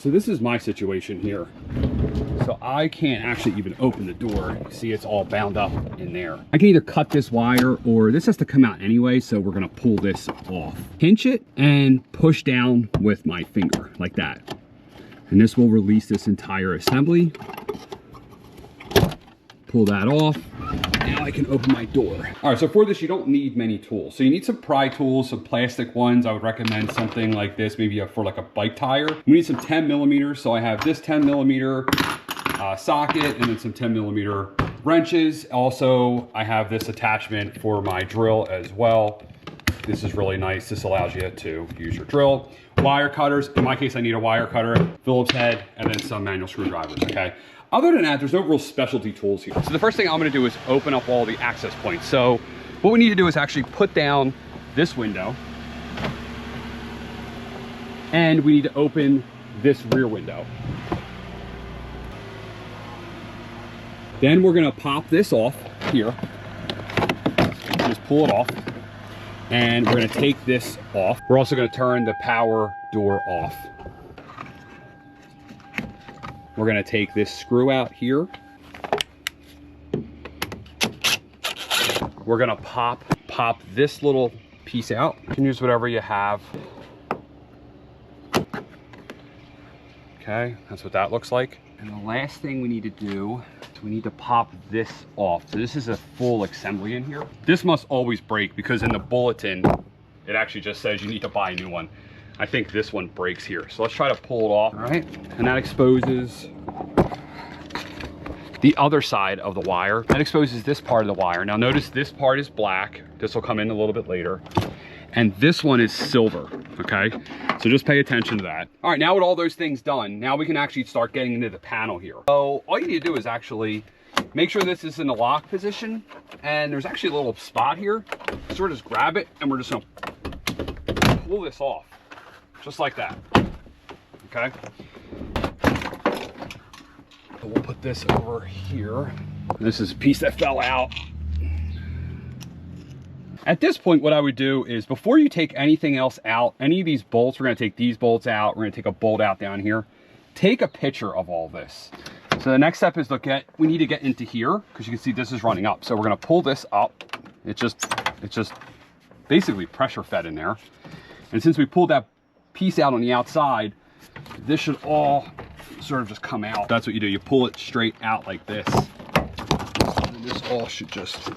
So this is my situation here. So I can't actually even open the door. You see, it's all bound up in there. I can either cut this wire or this has to come out anyway. So we're gonna pull this off. Pinch it and push down with my finger like that. And this will release this entire assembly. Pull that off. Now I can open my door. All right, so for this, you don't need many tools. So you need some pry tools, some plastic ones. I would recommend something like this, maybe for like a bike tire. We need some 10 millimeters. So I have this 10 millimeter socket and then some 10 millimeter wrenches. Also, I have this attachment for my drill as well. This is really nice. This allows you to use your drill. Wire cutters. In my case, I need a wire cutter, Phillips head, and then some manual screwdrivers, okay? Other than that, there's no real specialty tools here. So the first thing I'm gonna do is open up all the access points. So what we need to do is actually put down this window. And we need to open this rear window. Then we're gonna pop this off here. Just pull it off. And we're gonna take this off. We're also gonna turn the power door off. We're gonna take this screw out here. We're gonna pop this little piece out. You can use whatever you have. Okay, that's what that looks like. And the last thing we need to do is we need to pop this off. So this is a full assembly in here. This must always break because in the bulletin, it actually just says you need to buy a new one. I think this one breaks here. So let's try to pull it off. All right, and that exposes the other side of the wire. That exposes this part of the wire. Now notice this part is black. This will come in a little bit later. And this one is silver, okay? So just pay attention to that. All right, now with all those things done, now we can actually start getting into the panel here. So all you need to do is actually make sure this is in the lock position. And there's actually a little spot here. So we're just grab it and we're just gonna pull this off. Just like that, okay? So we'll put this over here. This is a piece that fell out. At this point, what I would do is before you take anything else out, any of these bolts, we're gonna take these bolts out, we're gonna take a bolt out down here, take a picture of all this. So the next step is we need to get into here because you can see this is running up. So we're gonna pull this up. It's just basically pressure fed in there. And since we pulled that piece out on the outside, this should all sort of just come out. That's what you do. You pull it straight out like this. And this all should just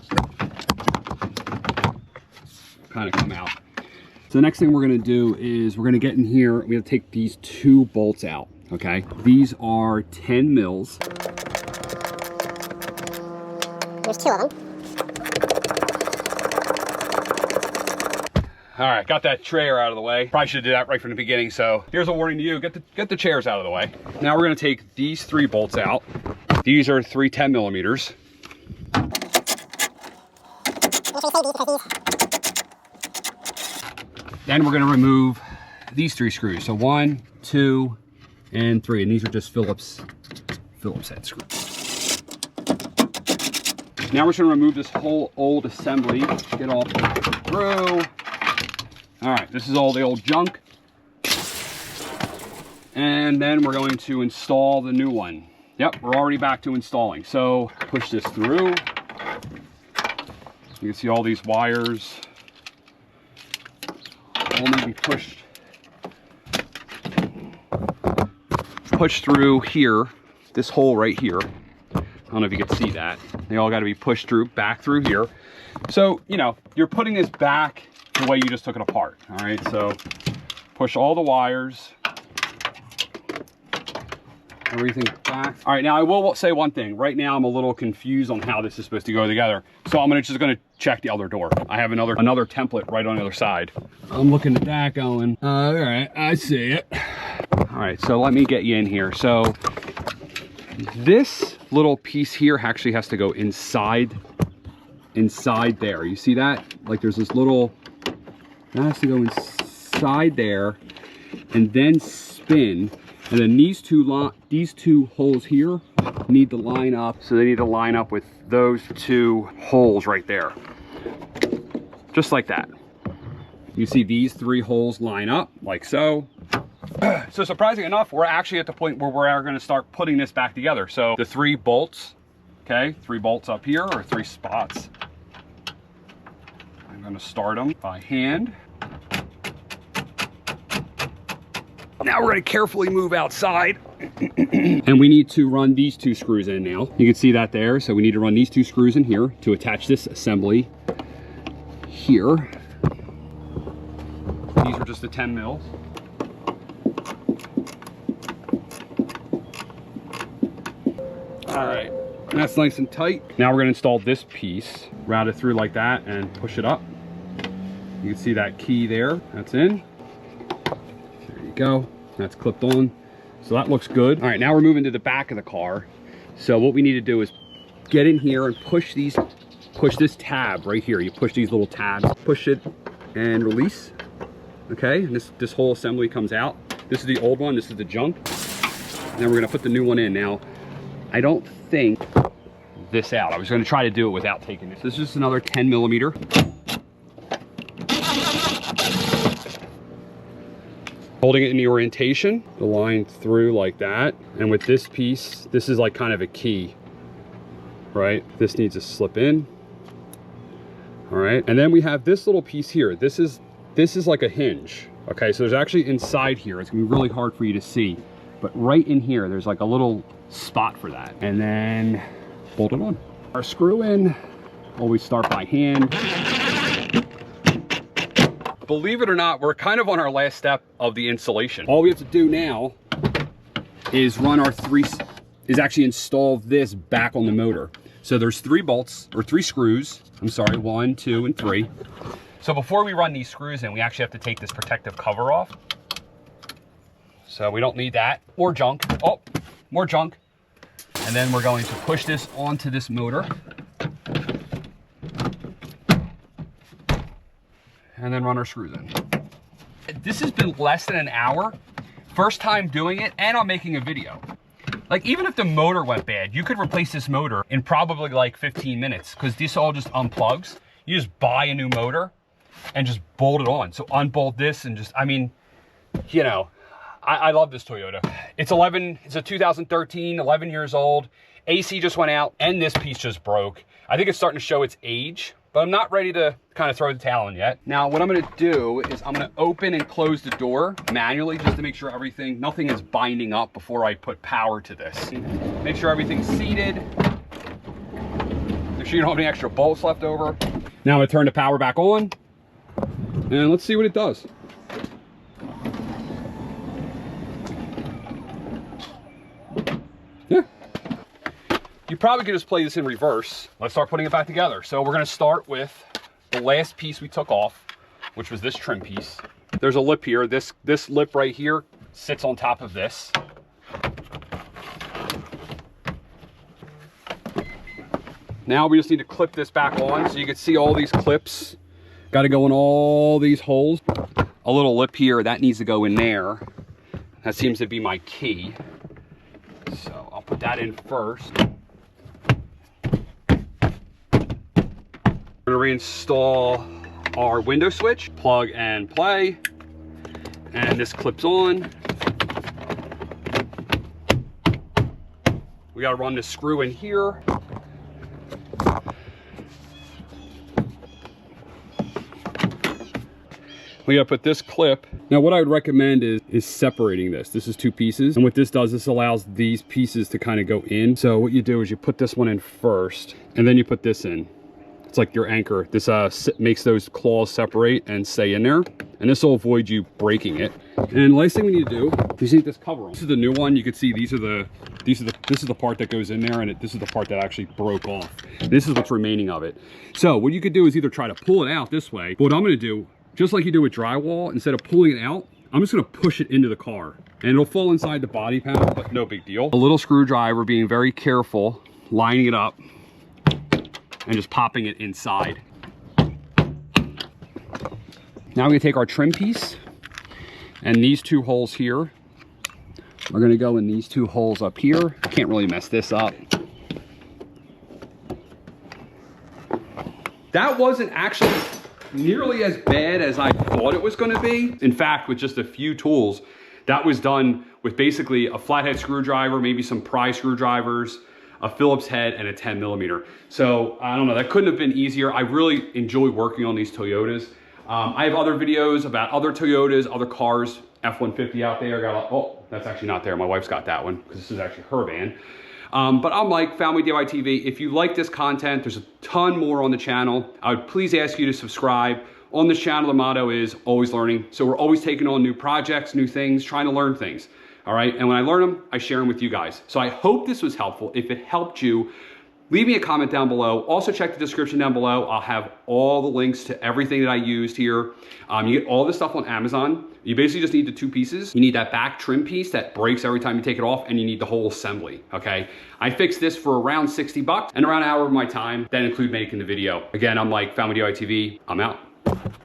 kind of come out. So the next thing we're going to do is we're going to get in here. We have to take these two bolts out. Okay. These are 10 mils. There's two of them. All right, got that trailer out of the way. Probably should do that right from the beginning. So here's a warning to you, get the chairs out of the way. Now we're gonna take these three bolts out. These are 3 10 millimeters. Then we're gonna remove these 3 screws. So 1, 2, and 3. And these are just Phillips head screws. Now we're just gonna remove this whole old assembly, get all through. All right, this is all the old junk. And then we're going to install the new one. Yep, we're already back to installing. So push this through. You can see all these wires all need to be pushed through here, this hole right here. I don't know if you can see that. They all got to be pushed through, back through here. So, you know, you're putting this back the way you just took it apart. All right, so push all the wires, everything back. All right, now I will say one thing. Right now I'm a little confused on how this is supposed to go together. So I'm just gonna check the other door. I have another template right on the other side. I'm looking at that going, all right, I see it. All right, so let me get you in here. So this little piece here actually has to go inside there. You see that? Like there's this little, that has to go inside there and then spin. And then these two holes here need to line up. So they need to line up with those two holes right there. Just like that. You see these 3 holes line up like so. So surprising enough, we're actually at the point where we're going to start putting this back together. So the 3 bolts, okay, 3 bolts up here, or 3 spots. I'm going to start them by hand. Now we're going to carefully move outside. And we need to run these 2 screws in now. You can see that there. So we need to run these 2 screws in here to attach this assembly here. These are just the 10 mils. All right, and that's nice and tight. Now we're gonna install this piece, route it through like that and push it up. You can see that key there, that's in. There you go, that's clipped on. So that looks good. All right, now we're moving to the back of the car. So what we need to do is get in here and push this tab right here. You push these little tabs, push it and release. Okay, and this whole assembly comes out. This is the old one, this is the junk. And then we're gonna put the new one in. Now, I don't think this out. I was gonna try to do it without taking this. This is just another 10 millimeter. Holding it in the orientation, the line through like that. And with this piece, this is like kind of a key, right? This needs to slip in. All right, and then we have this little piece here. This is like a hinge. Okay, so there's actually inside here, it's gonna be really hard for you to see, but right in here, there's like a little spot for that. And then bolt it on. Our screw in, always start by hand. Believe it or not, we're kind of on our last step of the installation. All we have to do now is actually install this back on the motor. So there's 3 bolts, or 3 screws. I'm sorry, 1, 2, and 3. So before we run these screws in, we actually have to take this protective cover off. So we don't need that. More junk. Oh, more junk. And then we're going to push this onto this motor. And then run our screws in. This has been less than an hour. First time doing it, and I'm making a video. Like, even if the motor went bad, you could replace this motor in probably like 15 minutes, because this all just unplugs. You just buy a new motor and just bolt it on. So unbolt this and just, I mean, you know, I love this Toyota. It's a 2013, 11 years old. AC just went out and this piece just broke. I think it's starting to show its age, but I'm not ready to kind of throw the towel in yet. Now, what I'm gonna do is I'm gonna open and close the door manually just to make sure nothing is binding up before I put power to this. Make sure everything's seated. Make sure you don't have any extra bolts left over. Now I'm gonna turn the power back on and let's see what it does. Yeah. You probably could just play this in reverse. Let's start putting it back together. So we're gonna start with the last piece we took off, which was this trim piece. There's a lip here. This lip right here sits on top of this. Now we just need to clip this back on. So you can see all these clips got to go in all these holes. A little lip here, that needs to go in there. That seems to be my key. So I'll put that in first. We're going to reinstall our window switch, plug and play, and this clips on. We got to run this screw in here. We gotta put this clip. Now what I would recommend is separating this. This is 2 pieces. And what this does, this allows these pieces to kind of go in. So what you do is you put this one in first, and then you put this in. It's like your anchor. This makes those claws separate and stay in there. And this will avoid you breaking it. And the last thing we need to do is take this cover on. This is the new one. You can see this is the part that goes in there, and this is the part that actually broke off. This is what's remaining of it. So what you could do is either try to pull it out this way, but what I'm gonna do, just like you do with drywall, instead of pulling it out, I'm just gonna push it into the car. And it'll fall inside the body panel, but no big deal. A little screwdriver, being very careful, lining it up, and just popping it inside. Now we're gonna take our trim piece, and these 2 holes here, we're gonna go in these 2 holes up here. Can't really mess this up. That wasn't actually nearly as bad as I thought it was going to be. In fact, with just a few tools, That was done with basically a flathead screwdriver, maybe some pry screwdrivers, a Phillips head, and a 10mm. So I don't know, that couldn't have been easier. I really enjoy working on these Toyotas. I have other videos about other Toyotas, other cars, F-150 out there. Oh, that's actually not there. My wife's got that one because this is actually her van. But I'm Mike, Family DIY TV. If you like this content, there's a ton more on the channel. I would please ask you to subscribe. On this channel, the motto is always learning. So we're always taking on new projects, new things, trying to learn things. All right, and when I learn them, I share them with you guys. So I hope this was helpful. If it helped you, leave me a comment down below. Also check the description down below. I'll have all the links to everything that I used here. You get all this stuff on Amazon. You basically just need the 2 pieces. You need that back trim piece that breaks every time you take it off, and you need the whole assembly, okay? I fixed this for around $60 and around an hour of my time. That include making the video. Again, I'm Mike, Family DIY TV. I'm out.